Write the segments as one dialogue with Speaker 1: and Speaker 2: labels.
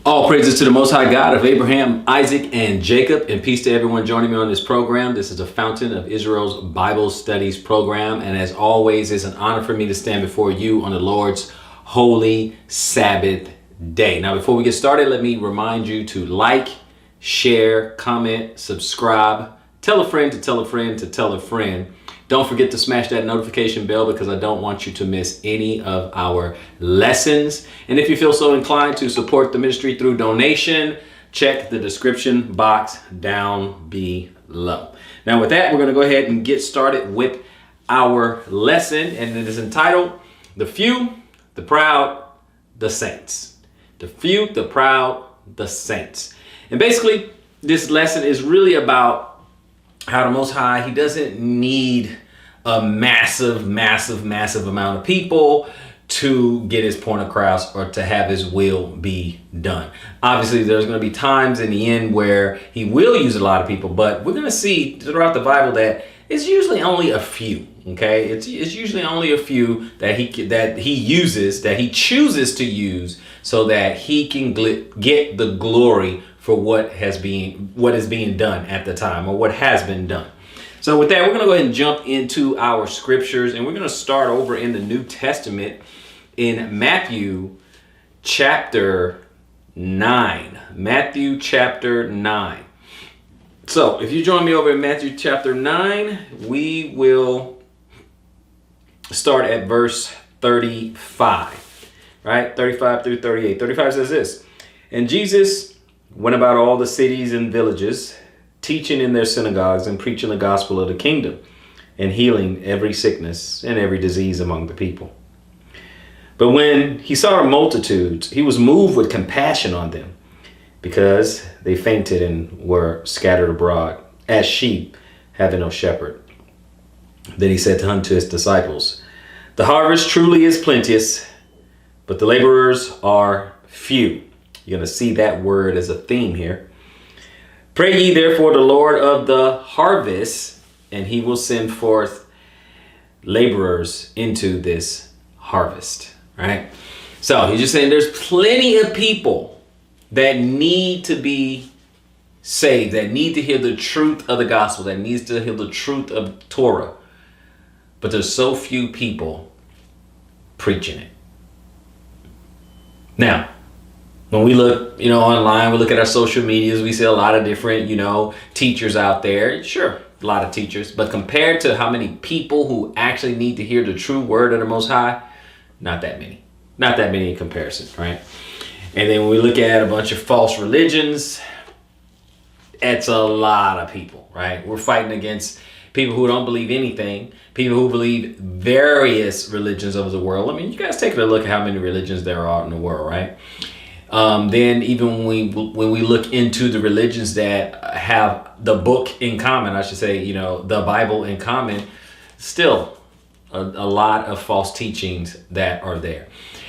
Speaker 1: All praises to the Most High God of Abraham, Isaac, and Jacob, and peace to everyone joining me on this program. This is the Fountain of Israel's Bible Studies program, and as always, it's an honor for me to stand before you on the Lord's holy Sabbath day. Now, before we get started, let me remind you to like, share, comment, subscribe, tell a friend to tell a friend to tell a friend. Don't forget to smash that notification bell because I don't want you to miss any of our lessons. And if you feel so inclined to support the ministry through donation, check the description box down below. Now with that, we're going to go ahead and get started with our lesson. And it is entitled, The Few, the Proud, the Saints. The Few, the Proud, the Saints. And basically, this lesson is really about how the Most High, he doesn't need a massive amount of people to get his point across or to have his will be done. Obviously, there's going to be times in the end where he will use a lot of people, but we're going to see throughout the Bible that it's usually only a few. Okay, it's usually only a few that he chooses to use so that he can get the glory for what is being done at the time, or what has been done. So with that, we're going to go ahead and jump into our scriptures, and we're going to start over in the New Testament in Matthew chapter 9. Matthew chapter 9. So if you join me over in Matthew chapter 9, we will start at verse 35, right? 35 through 38. 35 says this: And Jesus went about all the cities and villages, teaching in their synagogues and preaching the gospel of the kingdom, and healing every sickness and every disease among the people. But when he saw multitudes, he was moved with compassion on them, because they fainted and were scattered abroad, as sheep having no shepherd. Then he said unto his disciples, The harvest truly is plenteous, but the laborers are few. You're going to see that word as a theme here. Pray ye therefore the Lord of the harvest, and he will send forth laborers into this harvest. Right? So he's just saying there's plenty of people that need to be saved, that need to hear the truth of the gospel, that needs to hear the truth of Torah. But there's so few people preaching it. Now, when we look, online, we look at our social medias, we see a lot of different, teachers out there. Sure, a lot of teachers. But compared to how many people who actually need to hear the true word of the Most High, not that many. Not that many in comparison, right? And then when we look at a bunch of false religions, it's a lot of people, right? We're fighting against people who don't believe anything, people who believe various religions of the world. I mean, you guys take a look at how many religions there are in the world, right? Then even when we look into the religions that have the book in common, I should say, the Bible in common, still a lot of false teachings that are there.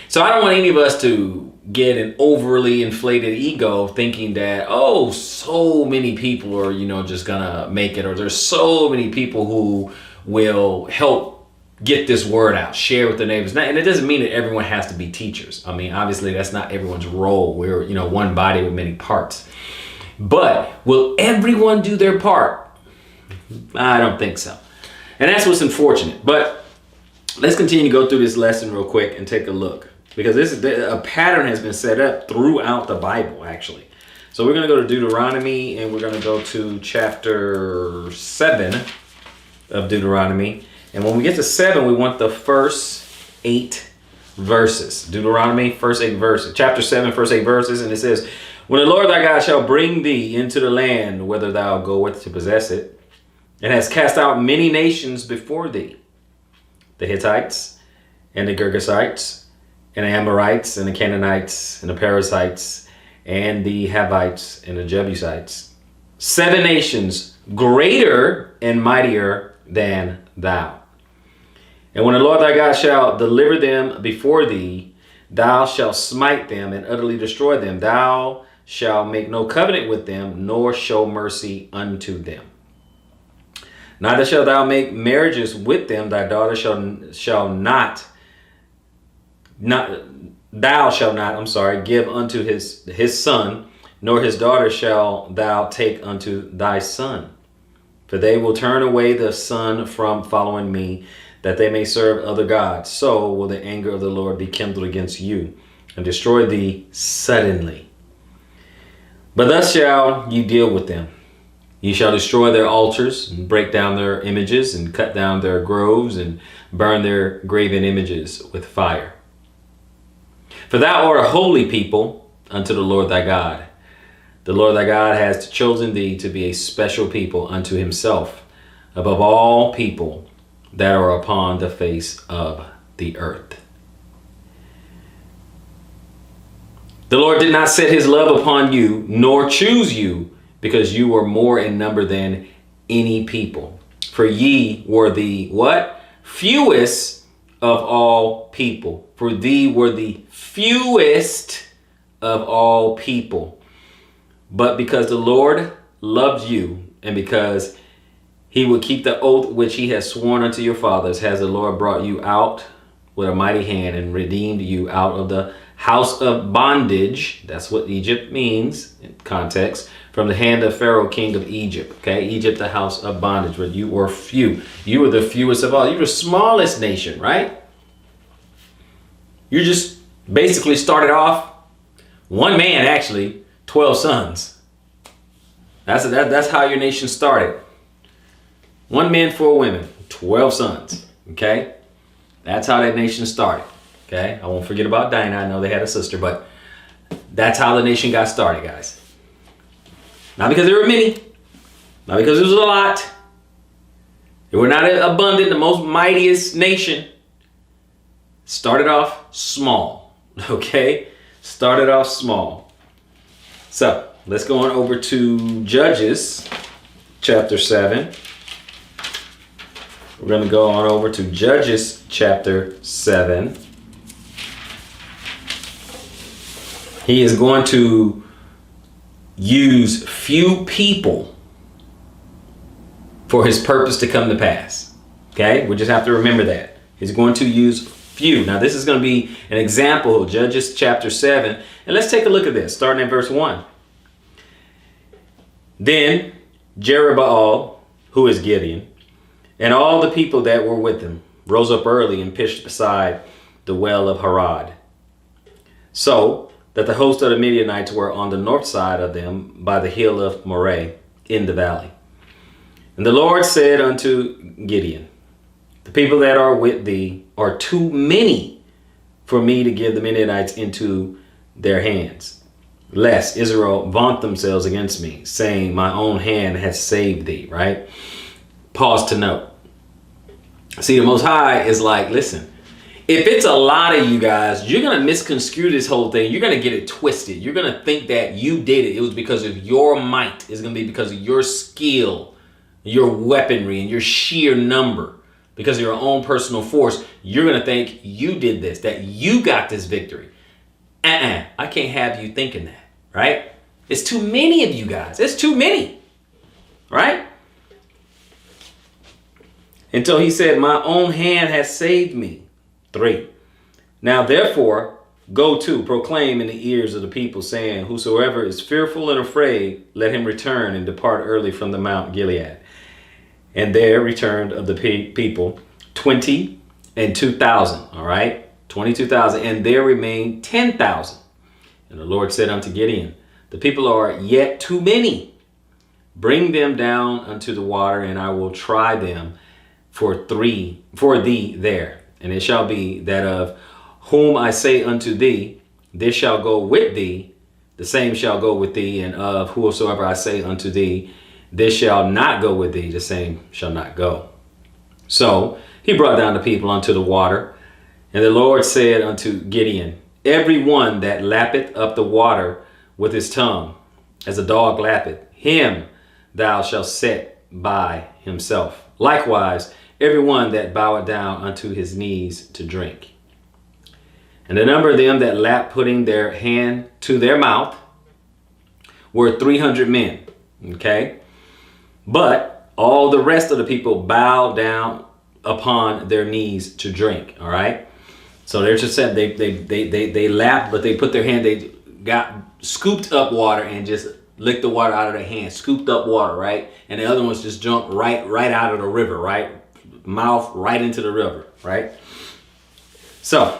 Speaker 1: So I don't want any of us to get an overly inflated ego thinking that, so many people are, just gonna make it, or there's so many people who will help get this word out, share with their neighbors. And it doesn't mean that everyone has to be teachers. I mean, obviously that's not everyone's role. We're, one body with many parts. But will everyone do their part? I don't think so. And that's what's unfortunate. But let's continue to go through this lesson real quick and take a look, because a pattern has been set up throughout the Bible, actually. So we're going to go to Deuteronomy, and we're going to go to chapter 7 of Deuteronomy. And when we get to 7, we want the first 8 verses. Deuteronomy, first 8 verses. Chapter 7, first 8 verses. And it says, When the Lord thy God shall bring thee into the land, whither thou goest to possess it, and has cast out many nations before thee, the Hittites, and the Girgashites, and the Amorites, and the Canaanites, and the Perizzites, and the Hivites, and the Jebusites, 7 nations greater and mightier than thou. And when the Lord thy God shall deliver them before thee, thou shalt smite them and utterly destroy them. Thou shalt make no covenant with them, nor show mercy unto them. Neither shalt thou make marriages with them. Thy daughter shall not thou shalt not, give unto his son, nor his daughter shall thou take unto thy son. For they will turn away the son from following me, that they may serve other gods. So will the anger of the Lord be kindled against you, and destroy thee suddenly. But thus shall you deal with them. Ye shall destroy their altars, and break down their images, and cut down their groves, and burn their graven images with fire. For thou art a holy people unto the Lord thy God. The Lord thy God has chosen thee to be a special people unto himself, above all people that are upon the face of the earth. The Lord did not set his love upon you, nor choose you, because you were more in number than any people. For ye were the what? Fewest of all people. For thee were the fewest of all people. But because the Lord loved you, and because he would keep the oath which he has sworn unto your fathers, has the Lord brought you out with a mighty hand and redeemed you out of the house of bondage. That's what Egypt means in context. From the hand of Pharaoh, king of Egypt. Okay, Egypt, the house of bondage, where you were few. You were the fewest of all. You were the smallest nation, right? You just basically started off one man, actually, 12 sons. That's how your nation started. One man, 4 women, 12 sons. Okay, that's how that nation started. Okay, I won't forget about Dinah. I know they had a sister, but that's how the nation got started, guys. Not because there were many, not because it was a lot. They were not abundant, the most mightiest nation. Started off small, okay? Started off small. So let's go on over to Judges chapter 7. We're going to go on over to Judges chapter 7. He is going to use few people for his purpose to come to pass. Okay, we just have to remember that. He's going to use few. Now this is going to be an example of Judges chapter 7. And let's take a look at this, starting at verse 1. Then Jerubbaal, who is Gideon, and all the people that were with him rose up early and pitched beside the well of Harod. So that the host of the Midianites were on the north side of them by the hill of Moreh in the valley. And the Lord said unto Gideon, the people that are with thee are too many for me to give the Midianites into their hands, lest Israel vaunt themselves against me, saying, my own hand has saved thee, right? Pause to note. See, the Most High is like, listen, if it's a lot of you guys, you're going to misconstrue this whole thing. You're going to get it twisted. You're going to think that you did it. It was because of your might. It's going to be because of your skill, your weaponry, and your sheer number. Because of your own personal force, you're going to think you did this, that you got this victory. I can't have you thinking that, right? It's too many of you guys. It's too many, right? Until he said, my own hand has saved me. 3. Now therefore, go to proclaim in the ears of the people, saying, whosoever is fearful and afraid, let him return and depart early from the Mount Gilead. And there returned of the people 20 and 2,000. All right, 22,000, and there remained 10,000. And the Lord said unto Gideon, the people are yet too many. Bring them down unto the water, and I will try them for thee there. And it shall be that of whom I say unto thee, this shall go with thee, the same shall go with thee. And of whosoever I say unto thee, this shall not go with thee, the same shall not go. So he brought down the people unto the water. And the Lord said unto Gideon, every one that lappeth up the water with his tongue, as a dog lappeth, him thou shalt set by himself. Likewise, every one that boweth down unto his knees to drink. And the number of them that lapped, putting their hand to their mouth, were 300 men. Okay. But all the rest of the people bowed down upon their knees to drink. All right. So they're just said they lapped, but they put their hand, they got scooped up water and just licked the water out of their hand, scooped up water, right? And the other ones just jumped right out of the river, right? Mouth right into the river, right? So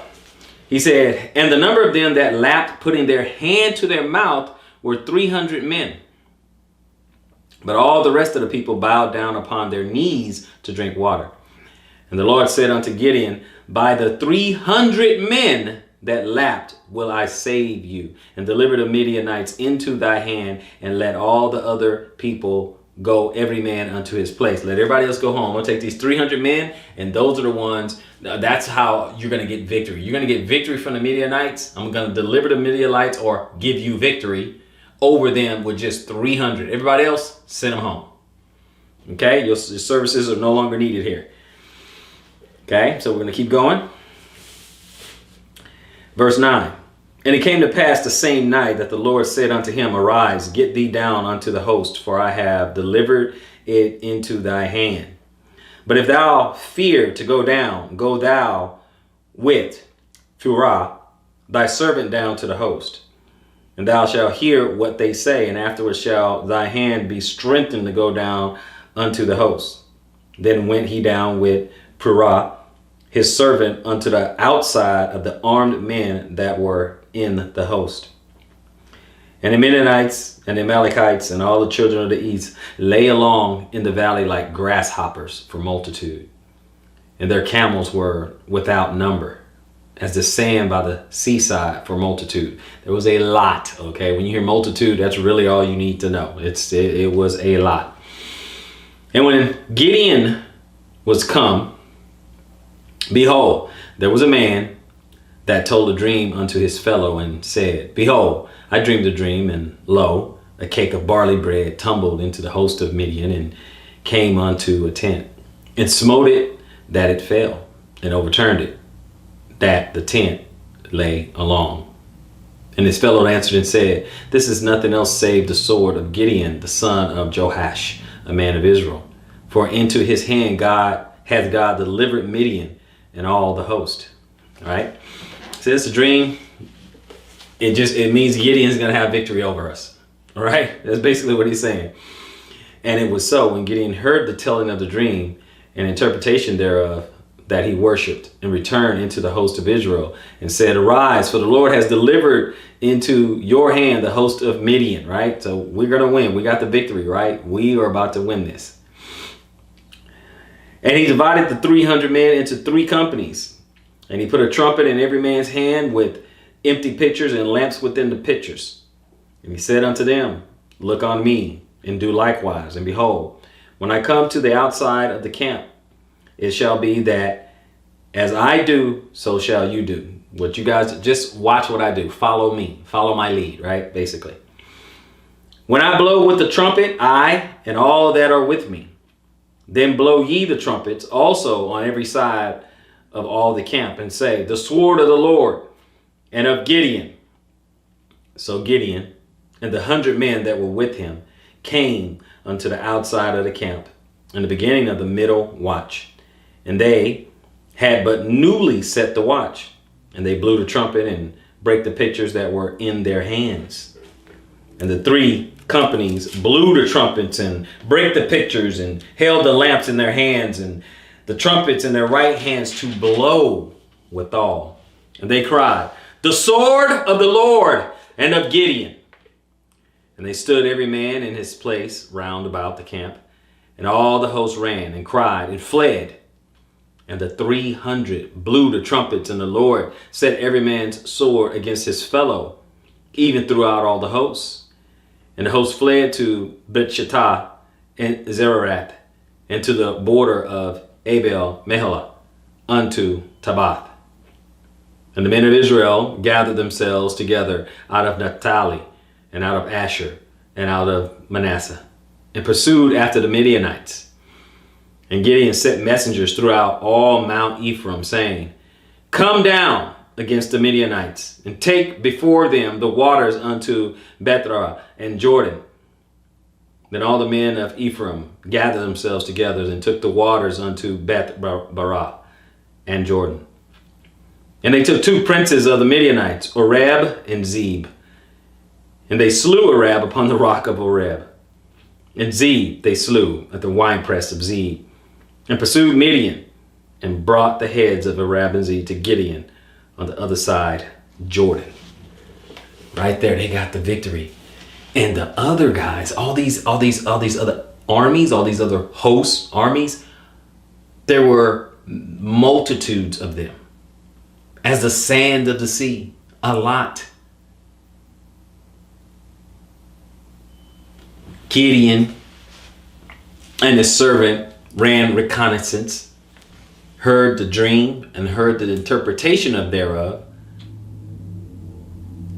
Speaker 1: he said, and the number of them that lapped, putting their hand to their mouth, were 300 men. But all the rest of the people bowed down upon their knees to drink water. And the Lord said unto Gideon, by the 300 men that lapped will I save you, and deliver the Midianites into thy hand, and let all the other people go, every man unto his place. Let everybody else go home. I'm going to take these 300 men, and those are the ones, that's how you're going to get victory. You're going to get victory from the Midianites. I'm going to deliver the Midianites, or give you victory over them with just 300. Everybody else, send them home. Okay, your services are no longer needed here. Okay, so we're going to keep going. Verse 9. And it came to pass the same night that the Lord said unto him, arise, get thee down unto the host, for I have delivered it into thy hand. But if thou fear to go down, go thou with Phurah, thy servant, down to the host. And thou shalt hear what they say, and afterwards shall thy hand be strengthened to go down unto the host. Then went he down with Phurah, his servant, unto the outside of the armed men that were in the host. And the Midianites and the Amalekites and all the children of the east lay along in the valley like grasshoppers for multitude. And their camels were without number, as the sand by the seaside for multitude. There was a lot, okay? When you hear multitude, that's really all you need to know. It was a lot. And when Gideon was come, behold, there was a man that told a dream unto his fellow, and said, behold, I dreamed a dream, and lo, a cake of barley bread tumbled into the host of Midian, and came unto a tent, and smote it that it fell, and overturned it, that the tent lay along. And his fellow answered and said, this is nothing else save the sword of Gideon, the son of Joash, a man of Israel. For into his hand hath God delivered Midian and all the host. All right. So it's a dream. It means Gideon's going to have victory over us. All right. That's basically what he's saying. And it was so when Gideon heard the telling of the dream and interpretation thereof, that he worshipped and returned into the host of Israel, and said, arise, for the Lord has delivered into your hand the host of Midian. Right. So we're going to win. We got the victory. Right. We are about to win this. And he divided the 300 men into 3 companies. And he put a trumpet in every man's hand, with empty pitchers and lamps within the pitchers. And he said unto them, look on me, and do likewise. And behold, when I come to the outside of the camp, it shall be that as I do, so shall you do. What you guys, just watch what I do. Follow me. Follow my lead, right? Basically. When I blow with the trumpet, I and all that are with me, then blow ye the trumpets also on every side of all the camp, and say, the sword of the Lord and of Gideon. So Gideon and the 100 men that were with him came unto the outside of the camp in the beginning of the middle watch. And they had but newly set the watch. And they blew the trumpet and brake the pitchers that were in their hands. And the 3 companies blew the trumpets and brake the pitchers, and held the lamps in their hands, and the trumpets in their right hands to blow withal. And they cried, the sword of the Lord and of Gideon. And they stood every man in his place round about the camp. And all the host ran and cried and fled. And the 300 blew the trumpets, and the Lord set every man's sword against his fellow, even throughout all the hosts. And the host fled to Bethshittah and Zererath, and to the border of Abel Meholah, unto Tabath. And the men of Israel gathered themselves together out of Naphtali, and out of Asher, and out of Manasseh, and pursued after the Midianites. And Gideon sent messengers throughout all Mount Ephraim, saying, come down against the Midianites, and take before them the waters unto Betharah and Jordan. Then all the men of Ephraim gathered themselves together, and took the waters unto Beth Barah and Jordan. And they took 2 princes of the Midianites, Oreb and Zeb. And they slew Oreb upon the rock of Oreb. And Zeb they slew at the winepress of Zeb. And pursued Midian, and brought the heads of Oreb and Zeb to Gideon on the other side Jordan. Right there, they got the victory. And the other guys, all these other armies, all these other hosts, armies, there were multitudes of them, as the sand of the sea, a lot. Gideon and his servant ran reconnaissance, heard the dream and heard the interpretation of thereof,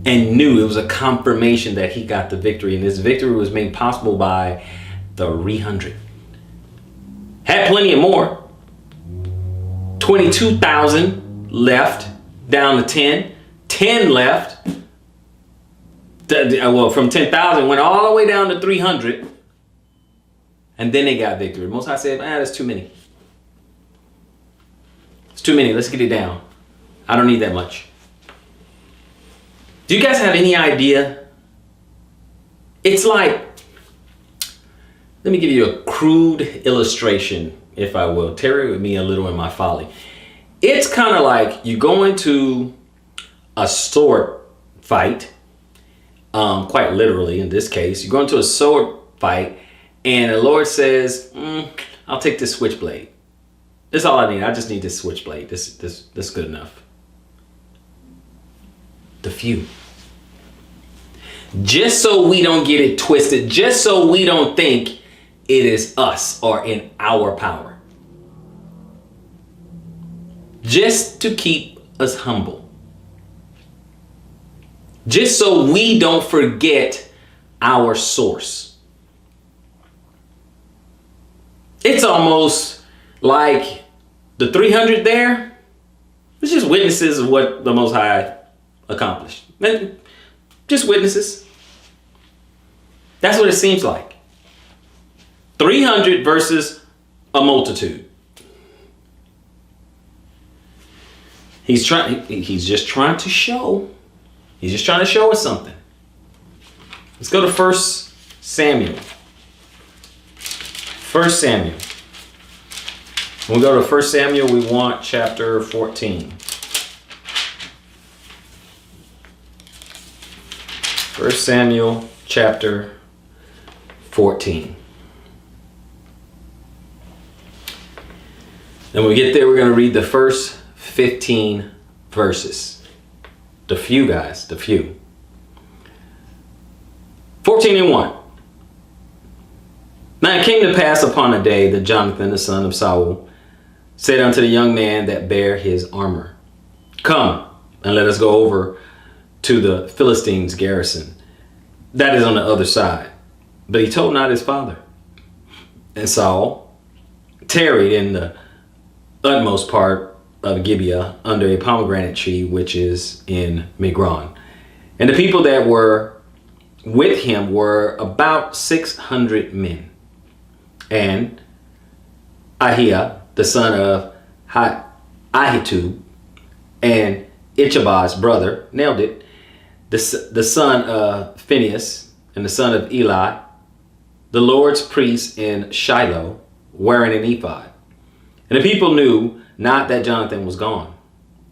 Speaker 1: and knew it was a confirmation that he got the victory. And this victory was made possible by the 300. Had plenty of more. 22,000 left, down to 10. 10 left. Well, from 10,000 went all the way down to 300. And then they got victory. Most High said, that's too many. It's too many. Let's get it down. I don't need that much. Do you guys have any idea? It's like, let me give you a crude illustration, if I will. Tarry with me a little in my folly. It's kind of like you go into a sword fight, quite literally in this case. You go into a sword fight and the Lord says, I'll take this switchblade. That's all I need. I just need this switchblade. This good enough. The few. Just so we don't get it twisted, just so we don't think it is us or in our power. Just to keep us humble. Just so we don't forget our source. It's almost like the 300 there, it's just witnesses of what the Most High accomplished. Just witnesses. That's what it seems like. 300 versus a multitude. He's just trying to show. He's just trying to show us something. Let's go to 1 Samuel. 1 Samuel. When we go to 1 Samuel, we want chapter 14. 1 Samuel chapter 14. And when we get there, we're going to read the first 15 verses. The few, guys, the few. 14:1. Now it came to pass upon a day that Jonathan, the son of Saul, said unto the young man that bare his armor, Come, and let us go over to the Philistines' garrison, that is on the other side. But he told not his father. And Saul tarried in the utmost part of Gibeah under a pomegranate tree, which is in Migron. And the people that were with him were about 600 men. And Ahiah, the son of Ahitub, and Ichabod's brother, nailed it, the son of Phinehas, and the son of Eli, the Lord's priest in Shiloh, wearing an ephod. And the people knew not that Jonathan was gone.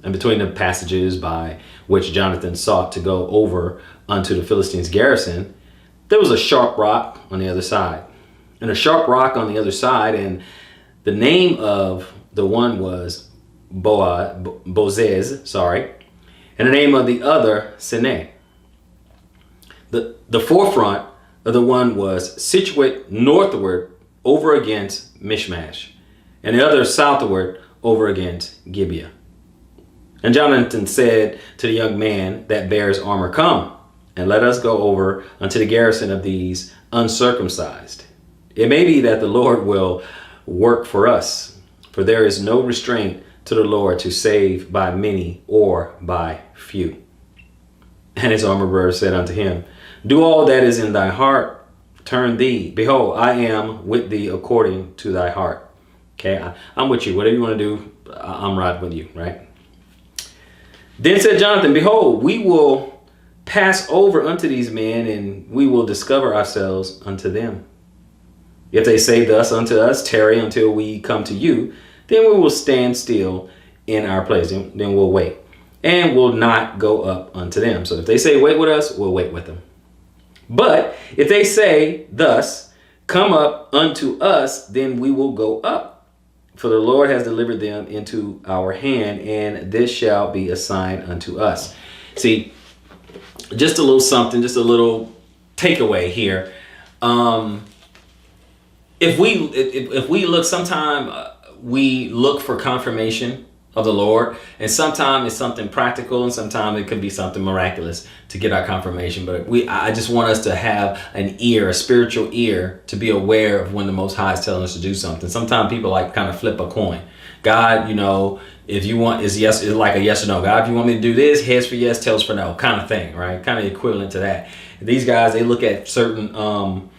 Speaker 1: And between the passages by which Jonathan sought to go over unto the Philistines' garrison, there was a sharp rock on the other side. And a sharp rock on the other side, and the name of the one was Bozez, and the name of the other, Seneh. The forefront of the one was situate northward over against Mishmash, and the other southward over against Gibeah. And Jonathan said to the young man that bears armor, Come, and let us go over unto the garrison of these uncircumcised. It may be that the Lord will work for us, for there is no restraint to the Lord to save by many or by few. And his armor bearer said unto him, Do all that is in thy heart, turn thee. Behold, I am with thee according to thy heart. Okay, I'm with you. Whatever you want to do, I'm riding with you, right? Then said Jonathan, behold, we will pass over unto these men, and we will discover ourselves unto them. If they say thus unto us, tarry until we come to you, then we will stand still in our place. Then we'll wait, and will not go up unto them. So if they say wait with us, we'll wait with them. But if they say thus, come up unto us, then we will go up. For the Lord has delivered them into our hand, and this shall be a sign unto us. See, just a little something, just a little takeaway here. If we look, sometime we look for confirmation of the Lord, and sometimes it's something practical, and sometimes it could be something miraculous to get our confirmation. But I just want us to have an ear, a spiritual ear, to be aware of when the Most High is telling us to do something. Sometimes people like kind of flip a coin. God, if you want, is like a yes or no. God, if you want me to do this, heads for yes, tails for no, kind of thing, right? Kind of equivalent to that. These guys, they look at certain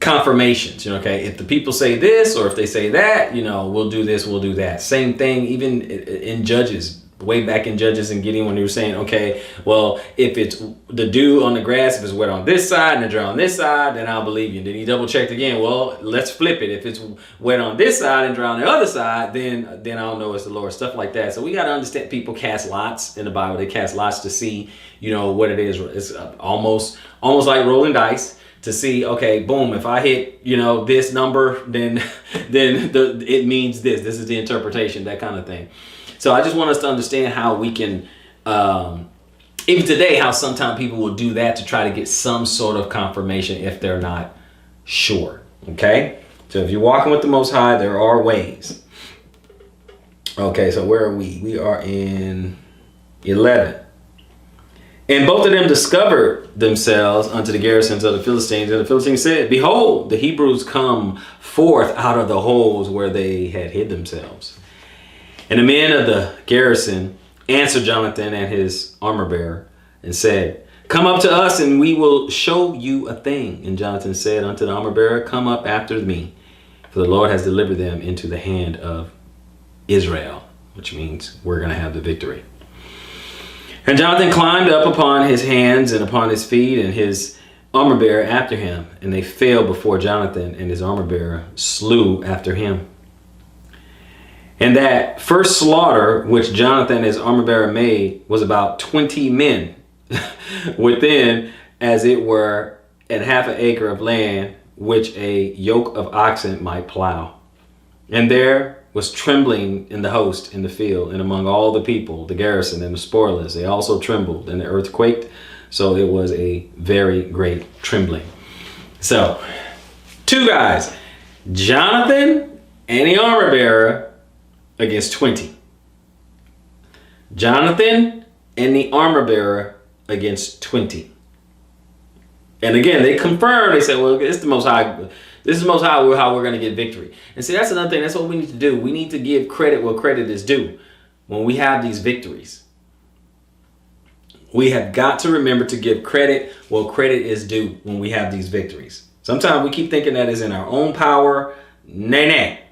Speaker 1: confirmations, okay? If the people say this, or if they say that, we'll do this, we'll do that. Same thing, even in Judges, way back in Judges and Gideon, when they were saying, okay, well, if it's the dew on the grass, if it's wet on this side and the dry on this side, then I'll believe you. And then he double checked again. Well, let's flip it. If it's wet on this side and dry on the other side, then I'll know it's the Lord. Stuff like that. So we got to understand, people cast lots in the Bible. They cast lots to see, what it is. It's almost like rolling dice. To see, okay, boom, if I hit, this number, then it means this. This is the interpretation, that kind of thing. So I just want us to understand how we can, even today, how sometimes people will do that to try to get some sort of confirmation if they're not sure, okay? So if you're walking with the Most High, there are ways. Okay, so where are we? We are in 11. And both of them discovered themselves unto the garrisons of the Philistines. And the Philistines said, behold, the Hebrews come forth out of the holes where they had hid themselves. And the men of the garrison answered Jonathan and his armor bearer and said, come up to us, and we will show you a thing. And Jonathan said unto the armor bearer, come up after me, for the Lord has delivered them into the hand of Israel, which means we're going to have the victory. And Jonathan climbed up upon his hands and upon his feet, and his armor bearer after him. And they fell before Jonathan, and his armor bearer slew after him. And that first slaughter which Jonathan and his armor bearer made was about 20 men within, as it were, an half an acre of land, which a yoke of oxen might plow. And there was trembling in the host in the field, and among all the people, the garrison and the spoilers, they also trembled, and the earth quaked. So it was a very great trembling. So, two guys, Jonathan and the armor bearer against 20. Jonathan and the armor bearer against 20. And again, they confirmed, they said, well, it's the Most High. This is the Most High, how we're going to get victory. And see, that's another thing. That's what we need to do. We need to give credit where credit is due when we have these victories. We have got to remember to give credit where credit is due when we have these victories. Sometimes we keep thinking that is in our own power. Nay.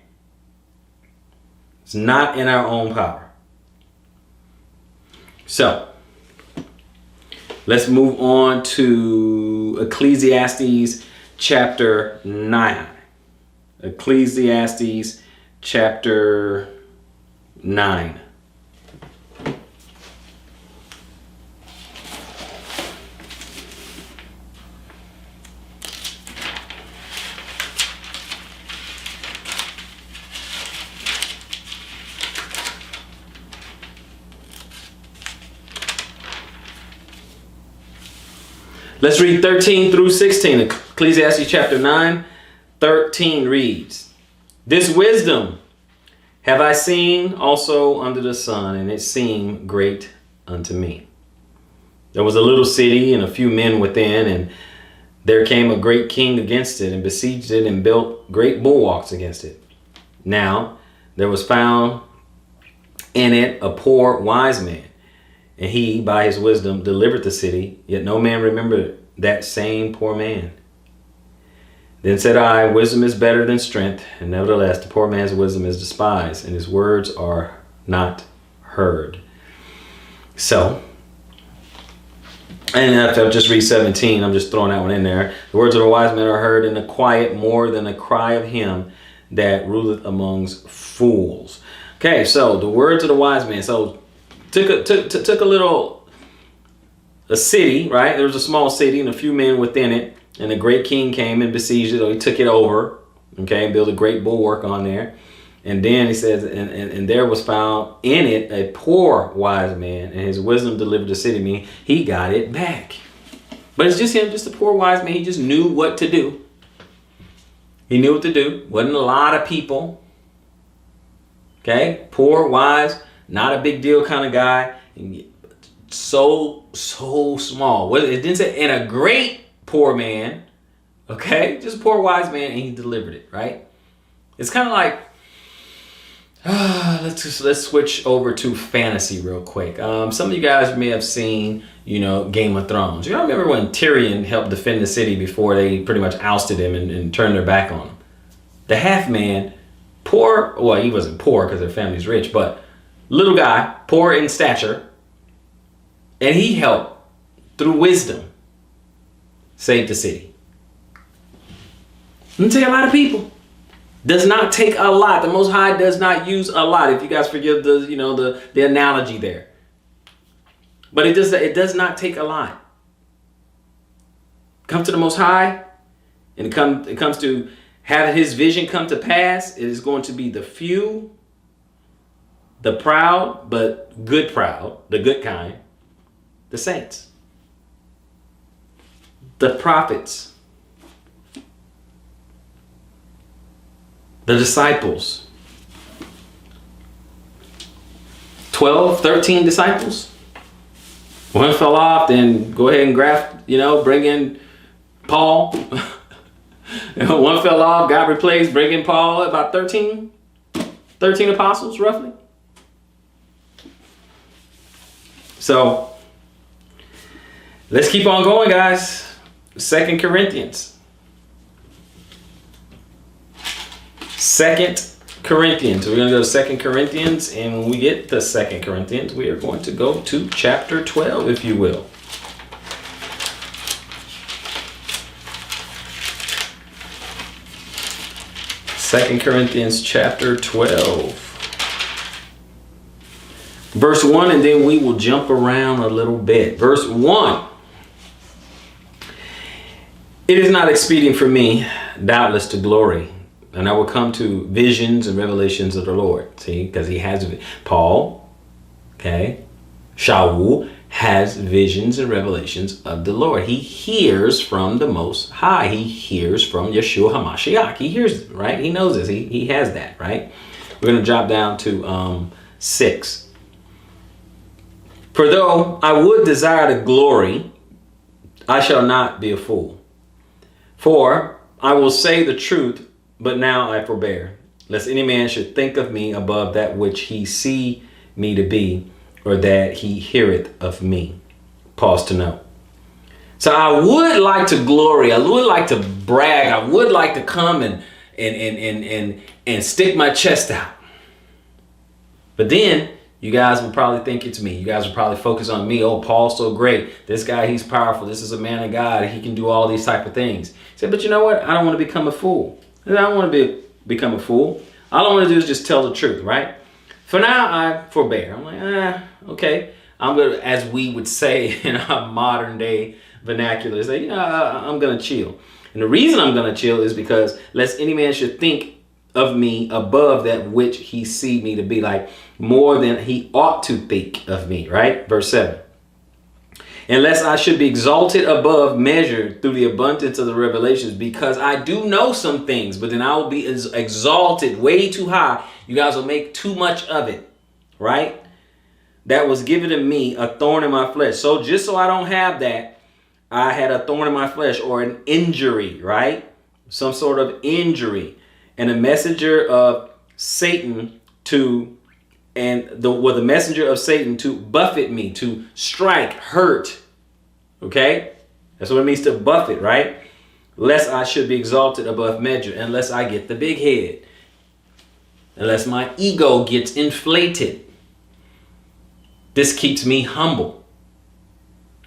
Speaker 1: It's not in our own power. So, let's move on to Ecclesiastes chapter 9. Ecclesiastes chapter 9. Let's read 13 through 16. Ecclesiastes chapter 9, 13 reads, this wisdom have I seen also under the sun, and it seemed great unto me. There was a little city and a few men within, and there came a great king against it, and besieged it, and built great bulwarks against it. Now there was found in it a poor wise man, and he, by his wisdom, delivered the city, yet no man remembered that same poor man. Then said I, wisdom is better than strength, and nevertheless the poor man's wisdom is despised, and his words are not heard. So, and after I just read 17, I'm just throwing that one in there. The words of the wise man are heard in the quiet more than the cry of him that ruleth amongst fools. Okay, so the words of the wise man. So took a city, right? There was a small city and a few men within it, and a great king came and besieged it, or he took it over, okay, and built a great bulwark on there. And then he says, and there was found in it a poor wise man, and his wisdom delivered the city. Meaning he got it back. But it's just him, just a poor wise man. He just knew what to do. He knew what to do. Wasn't a lot of people. Okay, poor, wise, not a big deal kind of guy. So small. Well, it didn't say, and a great poor man. Okay, just a poor wise man, and he delivered it. Right? It's kind of like. Let's switch over to fantasy real quick. Some of you guys may have seen, Game of Thrones. You remember when Tyrion helped defend the city before they pretty much ousted him and turned their back on him? The half man, poor, well, he wasn't poor because their family's rich, but little guy, poor in stature, and he helped through wisdom save the city. Doesn't take a lot of people. Does not take a lot. The Most High does not use a lot. If you guys forgive the analogy there. But it does not take a lot. Come to the Most High, and it comes to have his vision come to pass. It is going to be the few, the proud, but good proud, the good kind, the saints, the prophets, the disciples. 12, 13 disciples. One fell off, then go ahead and graft, bring in Paul. One fell off, got replaced, bring in Paul. About 13 apostles, roughly. So, let's keep on going, guys. 2 Corinthians. 2 Corinthians. We're going to go to 2 Corinthians, and when we get to 2 Corinthians, we are going to go to chapter 12, if you will. Second Corinthians chapter 12. Verse 1, and then we will jump around a little bit. Verse 1. It is not expedient for me, doubtless, to glory. And I will come to visions and revelations of the Lord. See, because he has Paul, okay, Shaul has visions and revelations of the Lord. He hears from the Most High. He hears from Yeshua HaMashiach. He hears, right? He knows this. He has that, right? We're going to drop down to 6. For though I would desire the glory, I shall not be a fool. For I will say the truth, but now I forbear, lest any man should think of me above that which he see me to be, or that he heareth of me. Pause to note. So I would like to glory. I would like to brag. I would like to come and stick my chest out. But then you guys would probably think it's me. You guys would probably focus on me. Oh, Paul's so great. This guy, he's powerful. This is a man of God. He can do all these type of things. He said, but you know what? I don't want to become a fool. I don't want to become a fool. All I want to do is just tell the truth, right? For now, I forbear. I'm like, okay. I'm going to, as we would say in our modern day vernacular, say, I'm going to chill. And the reason I'm going to chill is because lest any man should think of me above that which he see me to be, like more than he ought to think of me, right? Verse 7. Unless I should be exalted above measure through the abundance of the revelations, because I do know some things, but then I will be exalted way too high. You guys will make too much of it, right? That was given to me, a thorn in my flesh. So just so I don't have that, I had a thorn in my flesh, or an injury, right? Some sort of injury, and a messenger of Satan the messenger of Satan to buffet me, to strike, hurt. Okay? That's what it means to buffet, right? Lest I should be exalted above measure, unless I get the big head, unless my ego gets inflated. This keeps me humble.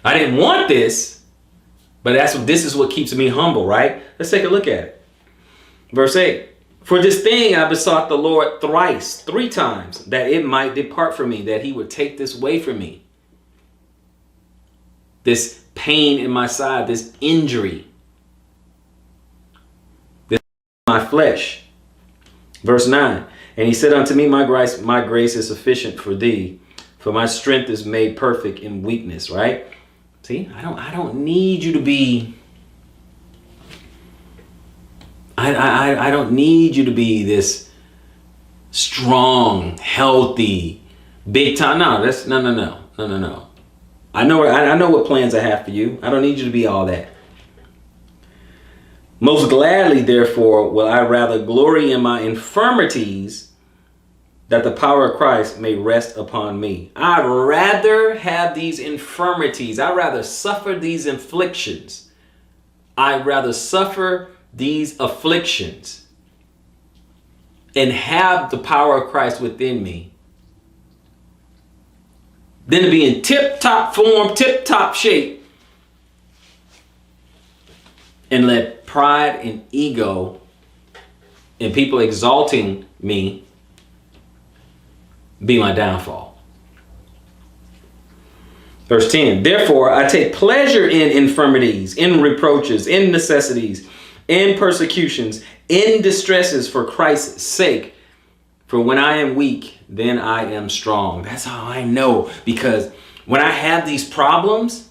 Speaker 1: I didn't want this, but this is what keeps me humble, right? Let's take a look at it. Verse 8. For this thing I besought the Lord thrice, 3 times, that it might depart from me, that he would take this away from me. This pain in my side, this injury, this my flesh. Verse 9. And he said unto me, my grace is sufficient for thee, for my strength is made perfect in weakness, right? See, I don't need you to be, I don't need you to be this strong, healthy, big time. No. I know what plans I have for you. I don't need you to be all that. Most gladly, therefore, will I rather glory in my infirmities, that the power of Christ may rest upon me. I'd rather have these infirmities. I'd rather suffer these afflictions. I'd rather suffer these afflictions and have the power of Christ within me than to be in tip-top form, tip-top shape, and let pride and ego and people exalting me be my downfall. Verse 10. Therefore, I take pleasure in infirmities, in reproaches, in necessities, in persecutions, in distresses for Christ's sake. For when I am weak, then I am strong. That's how I know. Because when I have these problems,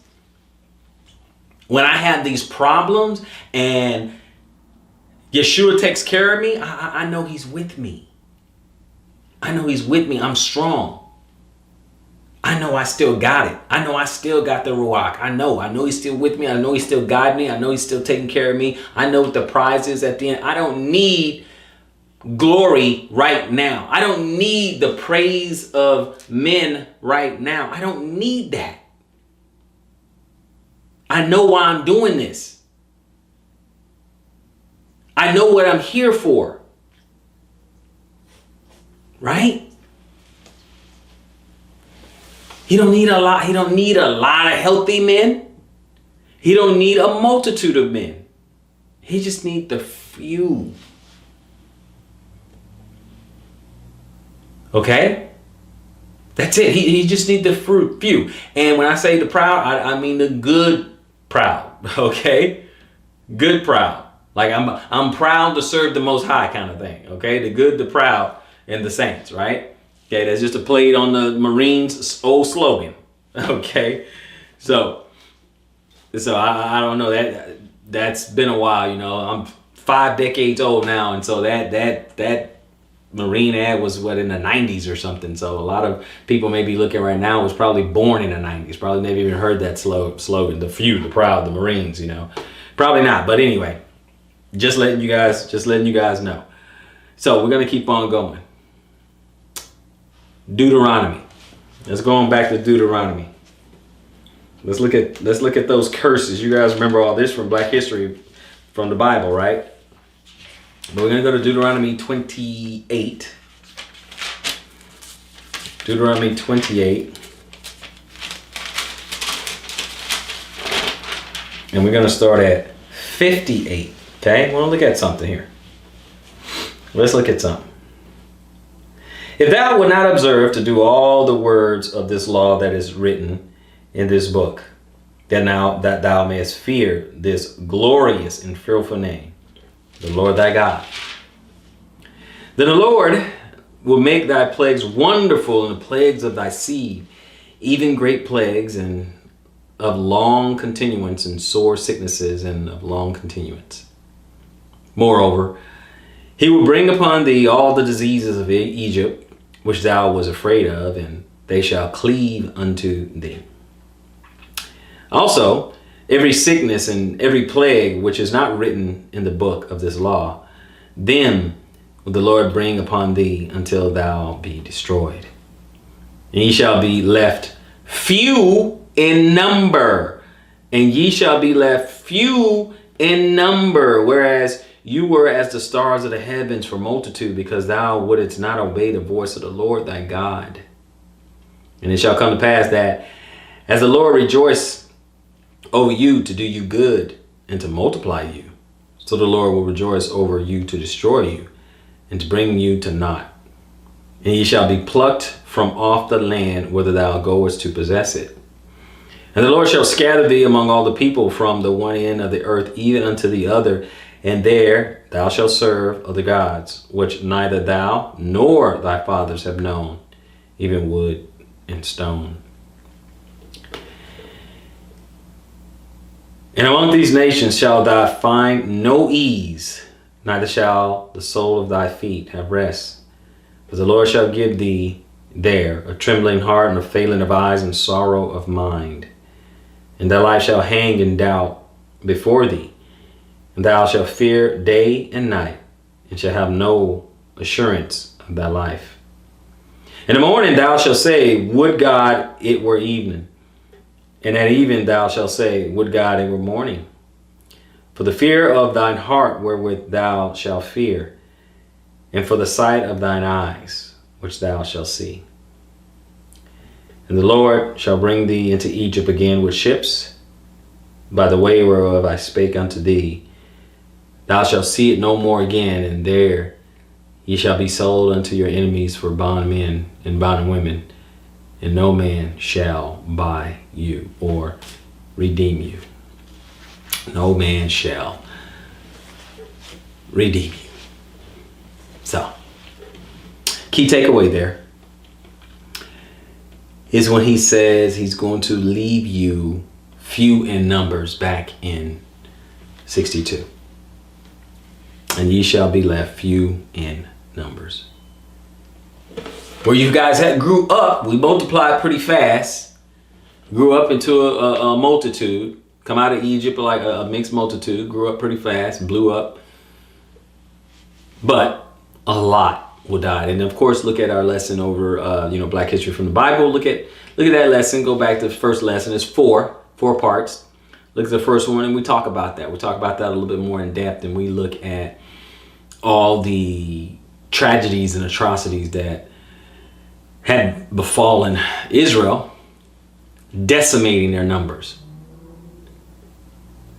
Speaker 1: and Yeshua takes care of me, I know he's with me. I know he's with me. I'm strong. I know I still got it. I know I still got the Ruach. I know he's still with me. I know he's still guiding me. I know he's still taking care of me. I know what the prize is at the end. I don't need glory right now. I don't need the praise of men right now. I don't need that. I know why I'm doing this. I know what I'm here for. Right? He don't need a lot. He don't need a lot of healthy men. He don't need a multitude of men. He just needs the few. Okay? That's it. He just needs the few. And when I say the proud, I mean the good proud. Okay? Good proud. Like I'm proud to serve the Most High kind of thing. Okay? The good, the proud, and the saints, right? Okay, that's just a play on the Marines' old slogan. Okay, so I don't know, that's been a while. You know, I'm 5 decades old now, and so that Marine ad was in the 90s or something. So a lot of people may be looking right now was probably born in the 90s. Probably never even heard that slogan. The few, the proud, the Marines. You know, probably not. But anyway, just letting you guys know. So we're gonna keep on going. Deuteronomy. Let's go on back to Deuteronomy. Let's look at those curses. You guys remember all this from Black History, from the Bible, right? But we're going to go to Deuteronomy 28. Deuteronomy 28. And we're going to start at 58. Okay? We're going to look at something here. Let's look at something. If thou wilt not observe to do all the words of this law that is written in this book, that thou mayest fear this glorious and fearful name, the Lord thy God, then the Lord will make thy plagues wonderful, and the plagues of thy seed, even great plagues, and of long continuance, and sore sicknesses, and of long continuance. Moreover, he will bring upon thee all the diseases of Egypt, which thou was afraid of, and they shall cleave unto thee. Also, every sickness and every plague which is not written in the book of this law, them will the Lord bring upon thee until thou be destroyed. And ye shall be left few in number, and ye shall be left few in number, whereas you were as the stars of the heavens for multitude, because thou wouldest not obey the voice of the Lord thy God. And it shall come to pass that as the Lord rejoice over you to do you good and to multiply you, so the Lord will rejoice over you to destroy you and to bring you to naught. And ye shall be plucked from off the land whither thou goest to possess it. And the Lord shall scatter thee among all the people from the one end of the earth even unto the other, and there thou shalt serve other gods, which neither thou nor thy fathers have known, even wood and stone. And among these nations shalt thou find no ease, neither shall the sole of thy feet have rest. For the Lord shall give thee there a trembling heart and a failing of eyes and sorrow of mind. And thy life shall hang in doubt before thee, and thou shalt fear day and night, and shalt have no assurance of thy life. In the morning thou shalt say, would God it were evening. And at even thou shalt say, would God it were morning. For the fear of thine heart wherewith thou shalt fear, and for the sight of thine eyes which thou shalt see. And the Lord shall bring thee into Egypt again with ships, by the way whereof I spake unto thee. Thou shalt see it no more again, and there ye shall be sold unto your enemies for bondmen and bondwomen, and no man shall buy you or redeem you. No man shall redeem you. So, key takeaway there is when he says he's going to leave you few in numbers back in 62. And ye shall be left few in numbers. Where you guys grew up, we multiplied pretty fast. Grew up into a multitude. Come out of Egypt like a mixed multitude. Grew up pretty fast, blew up. But a lot will die. And of course, look at our lesson over, Black history from the Bible. Look at that lesson. Go back to the first lesson. It's four parts. Look at the first one, and we talk about that. We talk about that a little bit more in depth, and we look at all the tragedies and atrocities that had befallen Israel, decimating their numbers.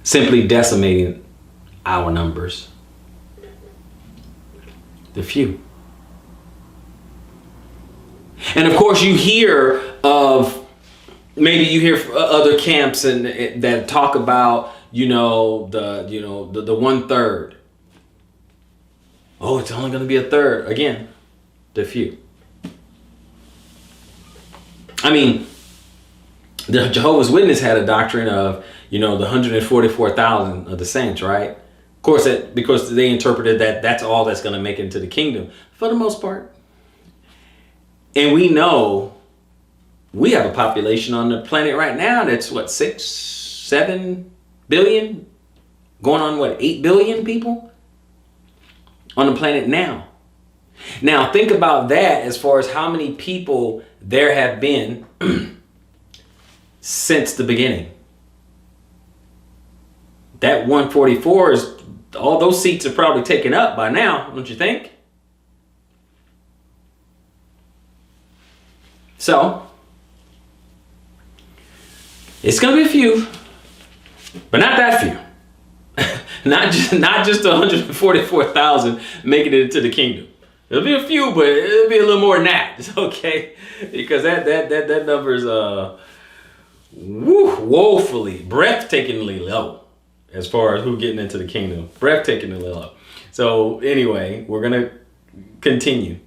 Speaker 1: Simply decimating our numbers. The few. And of course you hear of, maybe you hear other camps and that talk about, the 1/3. Oh, it's only going to be a third. Again, the few. I mean, the Jehovah's Witness had a doctrine of, the 144,000 of the saints, right? Of course, because they interpreted that that's all that's going to make it into the kingdom for the most part. And we know we have a population on the planet right now that's 6-7 billion, going on 8 billion people on the planet now. Now think about that as far as how many people there have been since the beginning. That 144 is, all those seats are probably taken up by now, don't you think? So, it's going to be a few, but not that few. not just 144,000 making it into the kingdom. It'll be a few, but it'll be a little more than that, okay? Because that number is woefully, breathtakingly low as far as who getting into the kingdom. Breathtakingly low. So anyway, we're gonna continue.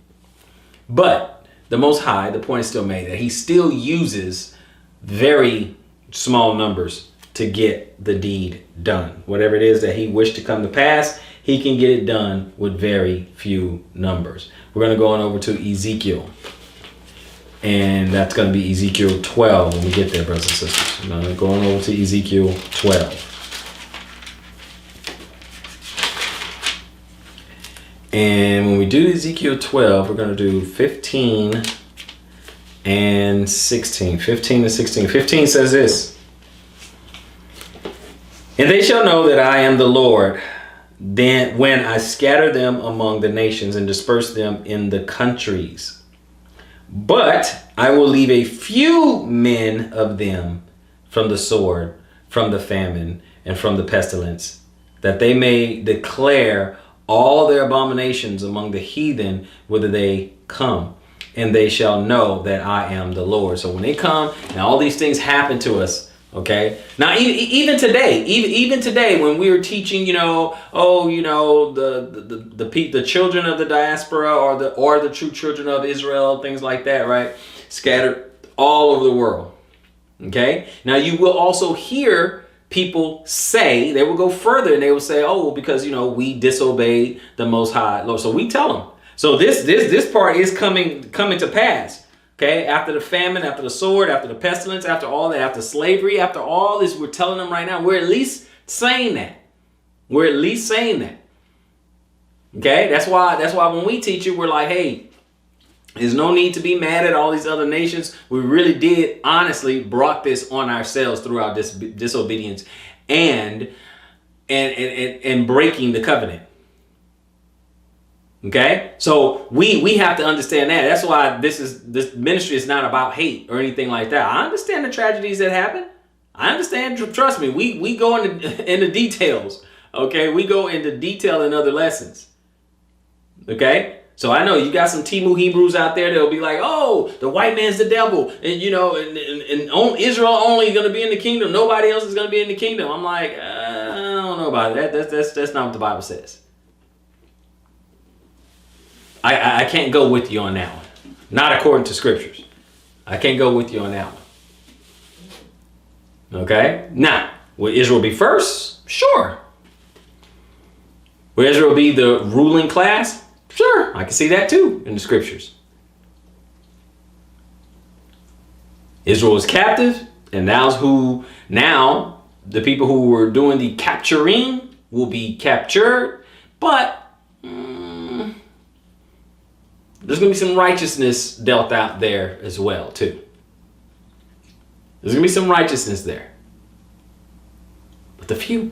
Speaker 1: But the Most High, the point is still made that he still uses very small numbers to get the deed done. Whatever it is that he wished to come to pass, he can get it done with very few numbers. We're going to go on over to Ezekiel. And that's going to be Ezekiel 12 when we get there, brothers and sisters. I'm going to go on over to Ezekiel 12. And when we do Ezekiel 12, we're going to do 15 and 16. 15 and 16. 15 says this. And they shall know that I am the Lord, then when I scatter them among the nations and disperse them in the countries, But I will leave a few men of them from the sword, from the famine, and from the pestilence, that they may declare all their abominations among the heathen, whither they come, and they shall know that I am the Lord. So when they come and all these things happen to us, okay. Now even today, when we were teaching, the children of the diaspora or the true children of Israel, things like that, right? Scattered all over the world. Okay. Now you will also hear people say, they will go further and they will say, oh, well, because we disobeyed the Most High Lord. So we tell them. So this part is coming to pass. Okay, after the famine, after the sword, after the pestilence, after all that, after slavery, after all this, we're telling them right now, we're at least saying that. We're at least saying that. Okay, that's why when we teach you, we're like, hey, there's no need to be mad at all these other nations. We really did honestly brought this on ourselves through our disobedience and breaking the covenant. Okay, so we have to understand that. That's why this ministry is not about hate or anything like that. I understand the tragedies that happen. I understand. Trust me. We go into details. Okay, we go into detail in other lessons. Okay, so I know you got some Timu Hebrews out there that'll be like, oh, the white man's the devil, and and Israel only going to be in the kingdom. Nobody else is going to be in the kingdom. I'm like, I don't know about that. That's not what the Bible says. I can't go with you on that one. Not according to scriptures. I can't go with you on that one. Okay? Now, will Israel be first? Sure. Will Israel be the ruling class? Sure. I can see that too in the scriptures. Israel was captive, and now the people who were doing the capturing will be captured, but there's going to be some righteousness dealt out there as well, too. There's going to be some righteousness there. But the few.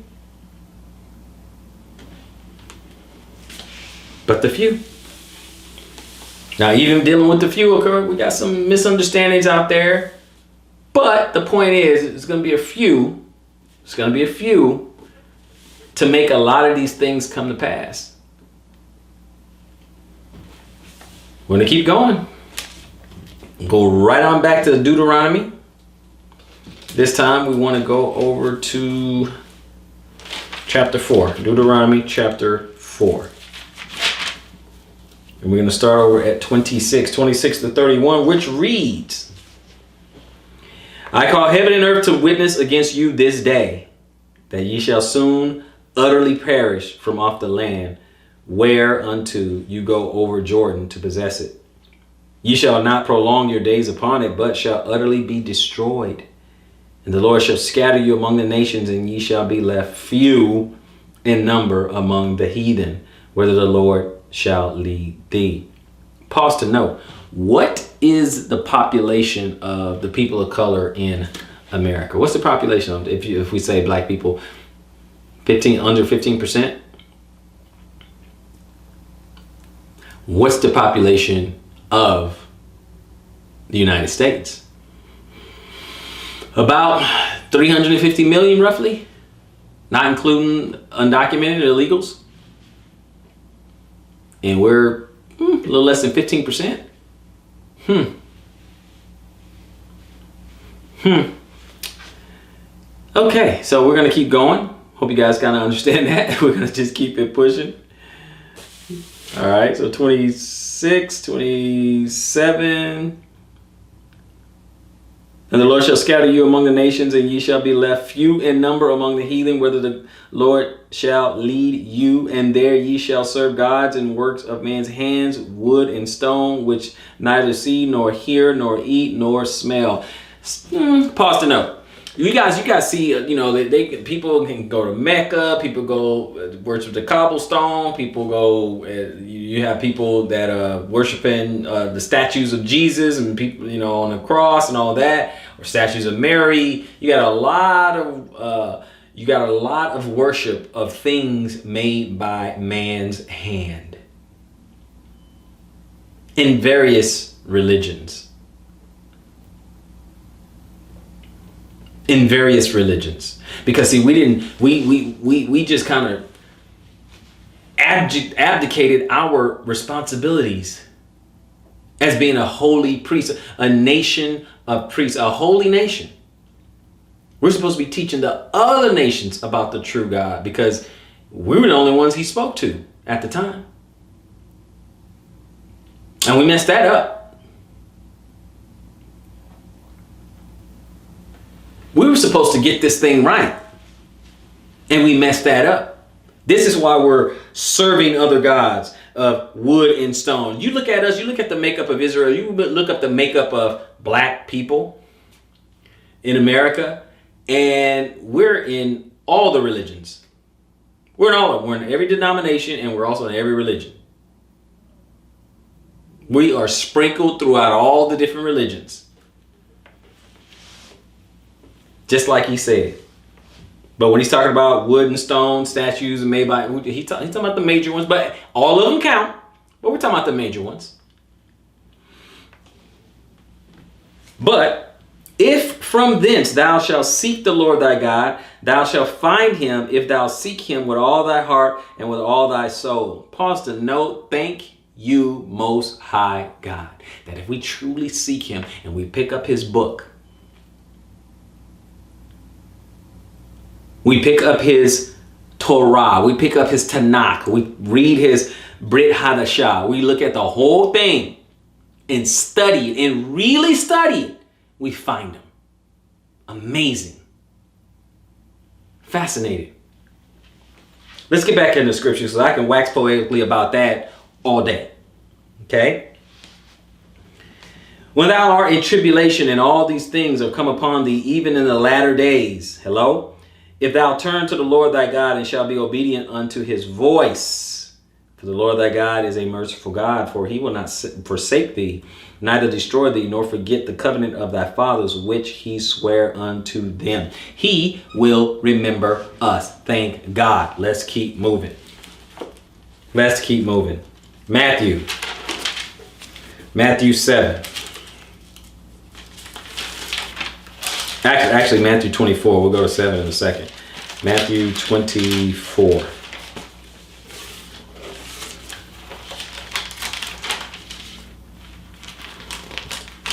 Speaker 1: Now, even dealing with the few, we got some misunderstandings out there. But the point is, it's going to be a few. It's going to be a few to make a lot of these things come to pass. We're going to keep going. Go right on back to Deuteronomy. This time we want to go over to chapter 4. Deuteronomy chapter 4. And we're going to start over at 26 to 31, which reads, I call heaven and earth to witness against you this day, that ye shall soon utterly perish from off the land whereunto you go over Jordan to possess it. Ye shall not prolong your days upon it, but shall utterly be destroyed. And the Lord shall scatter you among the nations, and ye shall be left few in number among the heathen, whither the Lord shall lead thee. Pause to note, what is the population of the people of color in America? What's the population of, if we say black people, under 15%? What's the population of the United States? About 350 million, roughly, not including undocumented illegals. And we're a little less than 15%. Okay, so we're going to keep going. Hope you guys kind of understand that. We're going to just keep it pushing. All right, so 26, 27. And the Lord shall scatter you among the nations, and ye shall be left few in number among the heathen, whither the Lord shall lead you. And there ye shall serve gods and works of man's hands, wood and stone, which neither see, nor hear, nor eat, nor smell. Pause to note. You guys see, people can go to Mecca, people go worship the cobblestone, people go, you have people that are worshiping the statues of Jesus and people, on the cross and all that, or statues of Mary. You got a lot of worship of things made by man's hand in various religions. In various religions. Because see, we just kind of abdicated our responsibilities as being a holy priest, a nation of priests, a holy nation. We're supposed to be teaching the other nations about the true God because we were the only ones he spoke to at the time. And we messed that up. We were supposed to get this thing right. And we messed that up. This is why we're serving other gods of wood and stone. You look at us, you look at the makeup of Israel, you look up the makeup of black people in America, and we're in all the religions. We're in every denomination, and we're also in every religion. We are sprinkled throughout all the different religions. Just like he said. But when he's talking about wood and stone, statues and made by, he's talking about the major ones, but all of them count. But we're talking about the major ones. But if from thence thou shalt seek the Lord thy God, thou shalt find him if thou seek him with all thy heart and with all thy soul. Pause to note, thank you, Most High God, that if we truly seek him and we pick up his book, we pick up his Torah, we pick up his Tanakh, we read his Brit Hadashah, we look at the whole thing and study it and really study it, we find him. Amazing. Fascinating. Let's get back into scripture so I can wax poetically about that all day. Okay? When thou art in tribulation and all these things have come upon thee, even in the latter days. Hello? If thou turn to the Lord thy God and shalt be obedient unto his voice, for the Lord thy God is a merciful God, for he will not forsake thee, neither destroy thee, nor forget the covenant of thy fathers, which he sware unto them. He will remember us. Thank God. Let's keep moving. Let's keep moving. Matthew 7. Actually, Matthew 24. We'll go to 7 in a second. Matthew 24.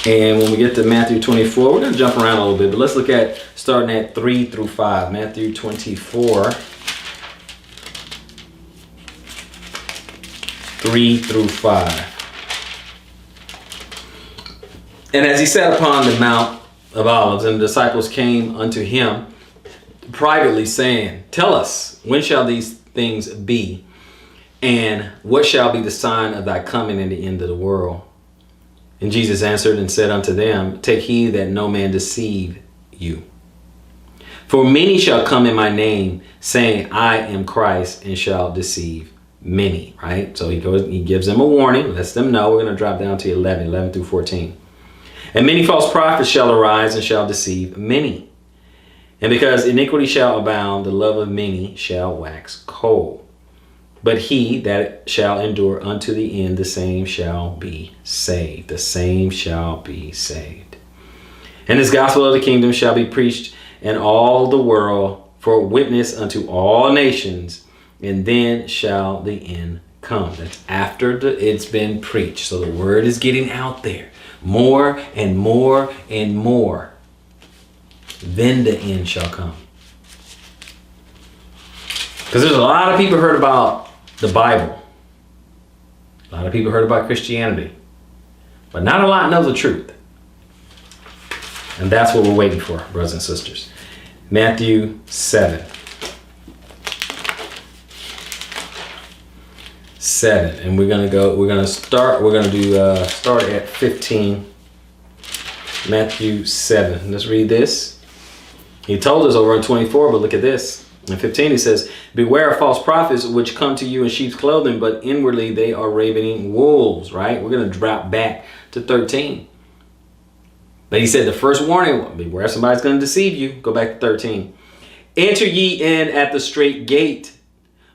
Speaker 1: And when we get to Matthew 24, we're going to jump around a little bit, but let's look at starting at 3 through 5. Matthew 24, 3 through 5. And as he sat upon the Mount of Olives, and the disciples came unto him privately, saying, Tell us, when shall these things be? And what shall be the sign of thy coming in the end of the world? And Jesus answered and said unto them, Take heed that no man deceive you. For many shall come in my name, saying, I am Christ, and shall deceive many. Right? So he gives them a warning, lets them know. We're going to drop down to 11 through 14. And many false prophets shall arise and shall deceive many. And because iniquity shall abound, the love of many shall wax cold. But he that shall endure unto the end, the same shall be saved. The same shall be saved. And this gospel of the kingdom shall be preached in all the world for a witness unto all nations, and then shall the end come. That's after it's been preached. So the word is getting out there. More and more and more. Then the end shall come. Because there's a lot of people heard about the Bible. A lot of people heard about Christianity. But not a lot know the truth. And that's what we're waiting for, brothers and sisters. Matthew 7. 7. And we're going to start at 15. Matthew 7. Let's read this. He told us over in 24, but look at this. In 15 he says, Beware of false prophets which come to you in sheep's clothing, but inwardly they are ravening wolves. Right? We're going to drop back to 13. But he said the first warning, beware somebody's going to deceive you. Go back to 13. Enter ye in at the straight gate.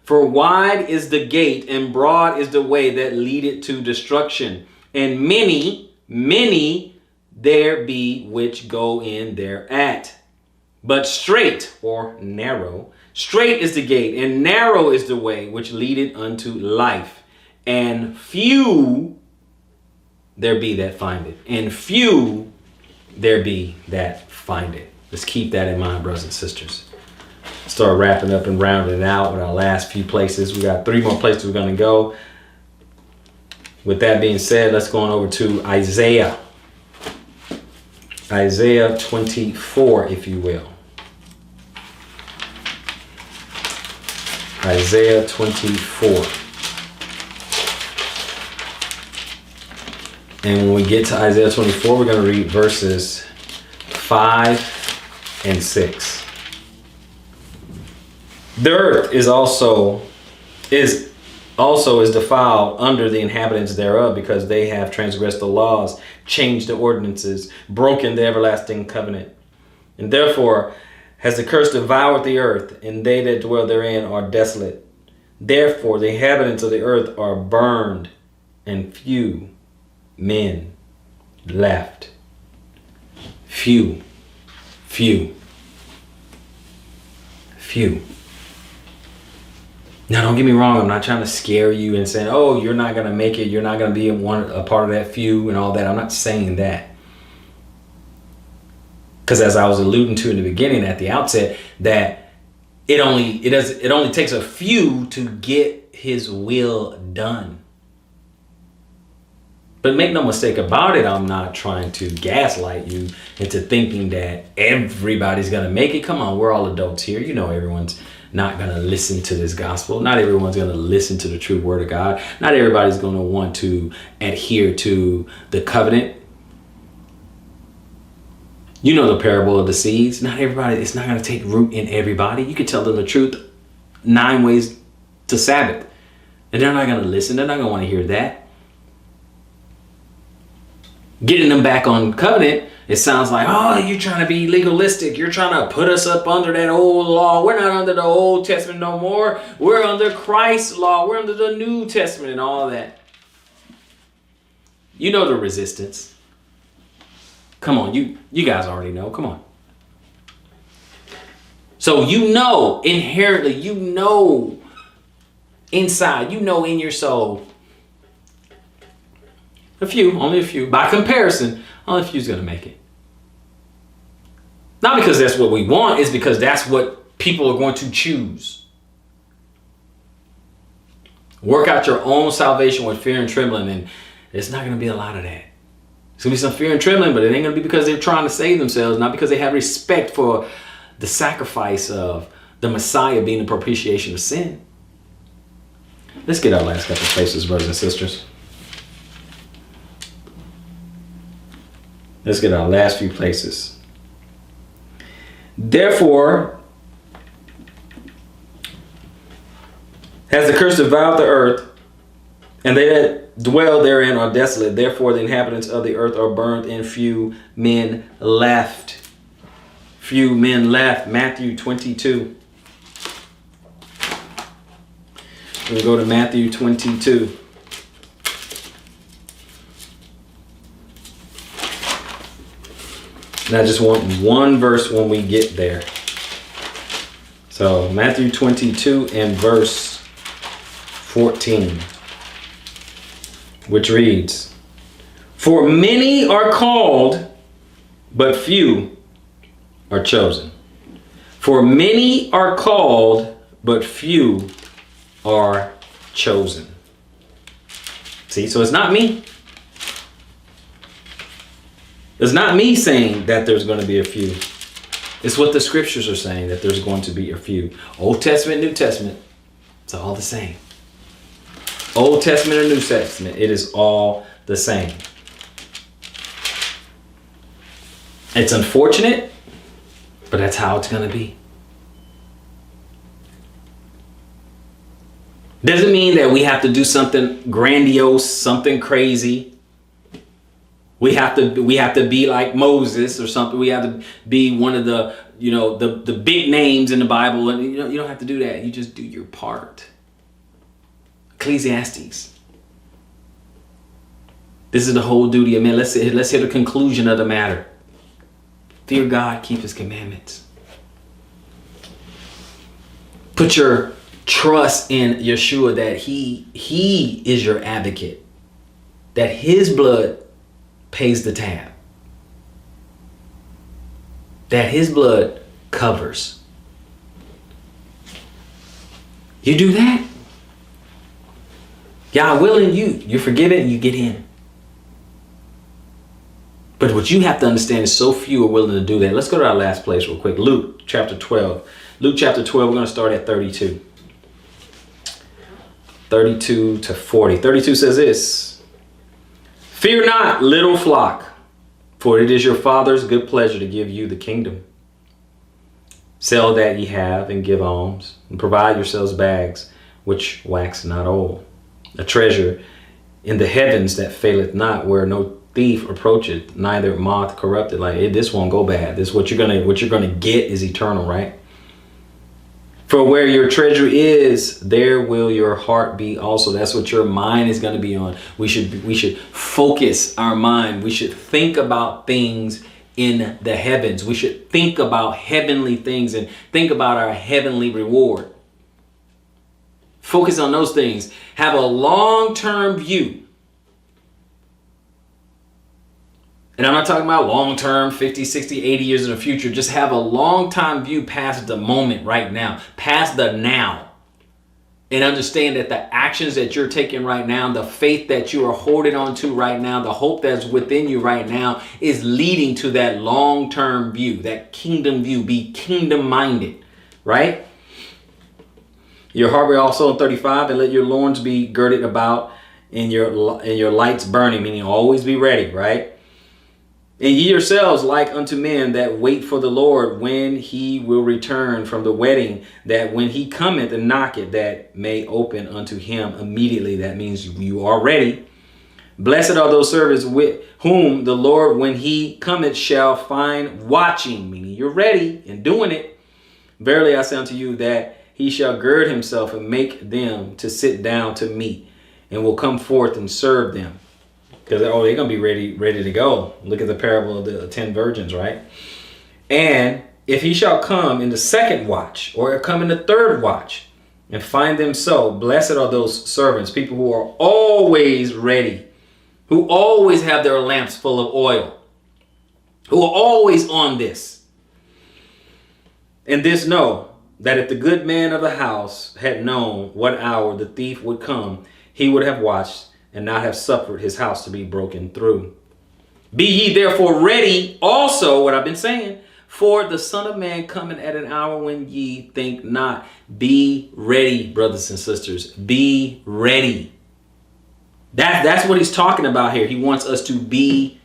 Speaker 1: For wide is the gate and broad is the way that leadeth to destruction, and many many there be which go in thereat. But straight or narrow, straight is the gate, and narrow is the way which leadeth unto life, and few there be that find it. And few there be that find it. Let's keep that in mind, brothers and sisters. Start wrapping up and rounding it out with our last few places. We got 3 more places we're going to go. With that being said, let's go on over to Isaiah. Isaiah 24, if you will. Isaiah 24. And when we get to Isaiah 24, we're going to read verses 5 and 6. The earth is defiled under the inhabitants thereof, because they have transgressed the laws, changed the ordinances, broken the everlasting covenant. And therefore has the curse devoured the earth, and they that dwell therein are desolate. Therefore the inhabitants of the earth are burned, and few men left. Few. Now, don't get me wrong. I'm not trying to scare you and saying, oh, you're not going to make it. You're not going to be a part of that few and all that. I'm not saying that. Because as I was alluding to in the beginning, at the outset, that it only takes a few to get his will done. But make no mistake about it, I'm not trying to gaslight you into thinking that everybody's going to make it. Come on, we're all adults here. You know everyone's not going to listen to this gospel. Not everyone's going to listen to the true word of God. Not everybody's going to want to adhere to the covenant. You know the parable of the seeds. Not everybody, it's not going to take root in everybody. You can tell them the truth 9 ways to Sabbath, and they're not going to listen. They're not going to want to hear that. Getting them back on covenant, it sounds like, oh, you're trying to be legalistic. You're trying to put us up under that old law. We're not under the Old Testament no more. We're under Christ's law. We're under the New Testament and all that. You know the resistance. Come on, you guys already know. Come on. So you know, inherently, you know inside, you know in your soul, only a few. By comparison, only a few's going to make it. Not because that's what we want, it's because that's what people are going to choose. Work out your own salvation with fear and trembling, and it's not going to be a lot of that. It's going to be some fear and trembling, but it ain't going to be because they're trying to save themselves, not because they have respect for the sacrifice of the Messiah being the propitiation of sin. Let's get our last couple of places, brothers and sisters. Let's get our last few places. Therefore, has the curse devoured the earth, and they that dwell therein are desolate. Therefore, the inhabitants of the earth are burned, and few men left. Few men left. Matthew 22. We'll go to Matthew 22. And I just want one verse when we get there. So Matthew 22 and verse 14, which reads, "For many are called, but few are chosen. For many are called, but few are chosen." See, so it's not me. It's not me saying that there's going to be a few. It's what the scriptures are saying, that there's going to be a few. Old Testament, New Testament, it's all the same. Old Testament or New Testament, it is all the same. It's unfortunate, but that's how it's going to be. Doesn't mean that we have to do something grandiose, something crazy. We have to be like Moses or something. We have to be one of the, the big names in the Bible. And you don't have to do that. You just do your part. Ecclesiastes. This is the whole duty of man. Let's hear the conclusion of the matter. Fear God, keep his commandments. Put your trust in Yeshua that he is your advocate. That his blood pays the tab. That his blood covers. You do that, God willing, you forgive it and you get in. But what you have to understand is so few are willing to do that. Let's go to our last place real quick. Luke chapter 12. Luke chapter 12, we're going to start at 32. 32 to 40. 32 says this. Fear not, little flock, for it is your Father's good pleasure to give you the kingdom. Sell that ye have and give alms, and provide yourselves bags which wax not old, a treasure in the heavens that faileth not, where no thief approacheth, neither moth corrupted. Like this won't go bad. This what you're gonna get is eternal, right? For where your treasure is, there will your heart be also. That's what your mind is going to be on. We should focus our mind. We should think about things in the heavens. We should think about heavenly things and think about our heavenly reward. Focus on those things. Have a long-term view. And I'm not talking about long-term, 50, 60, 80 years in the future. Just have a long-time view past the moment right now, past the now. And understand that the actions that you're taking right now, the faith that you are holding on to right now, the hope that's within you right now is leading to that long-term view, that kingdom view. Be kingdom-minded, right? Your heart will also in 35, and let your loins be girded about and your lights burning, meaning always be ready, right? And ye yourselves like unto men that wait for the Lord when he will return from the wedding, that when he cometh and knocketh, that may open unto him immediately. That means you are ready. Blessed are those servants with whom the Lord, when he cometh, shall find watching, meaning you're ready and doing it. Verily I say unto you that he shall gird himself and make them to sit down to meat, and will come forth and serve them. Because they're going to be ready to go. Look at the parable of the 10 virgins, right? And if he shall come in the second watch, or come in the third watch, and find them so, blessed are those servants, people who are always ready, who always have their lamps full of oil, who are always on this. And this know, that if the good man of the house had known what hour the thief would come, he would have watched and not have suffered his house to be broken through. Be ye therefore ready also, what I've been saying, for the Son of Man coming at an hour when ye think not. Be ready, brothers and sisters. Be ready. That's what he's talking about here. He wants us to be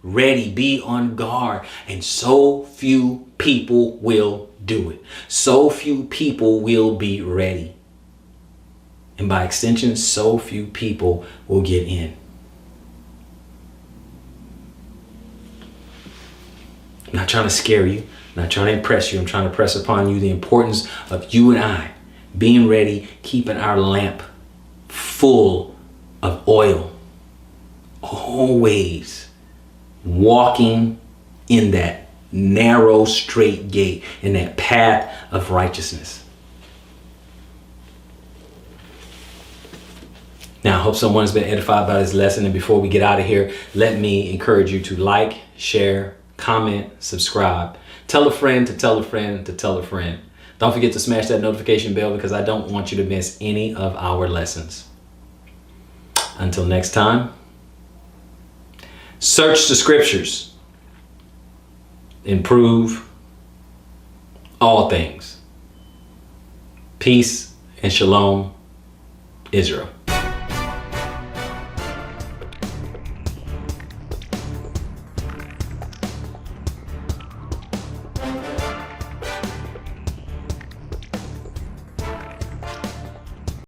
Speaker 1: ready, be on guard. And so few people will do it. So few people will be ready. And by extension, so few people will get in. I'm not trying to scare you. I'm not trying to impress you. I'm trying to press upon you the importance of you and I being ready, keeping our lamp full of oil. Always walking in that narrow, straight gate, in that path of righteousness. Now, I hope someone has been edified by this lesson. And before we get out of here, let me encourage you to like, share, comment, subscribe. Tell a friend to tell a friend to tell a friend. Don't forget to smash that notification bell, because I don't want you to miss any of our lessons. Until next time, search the scriptures. Improve all things. Peace and shalom, Israel.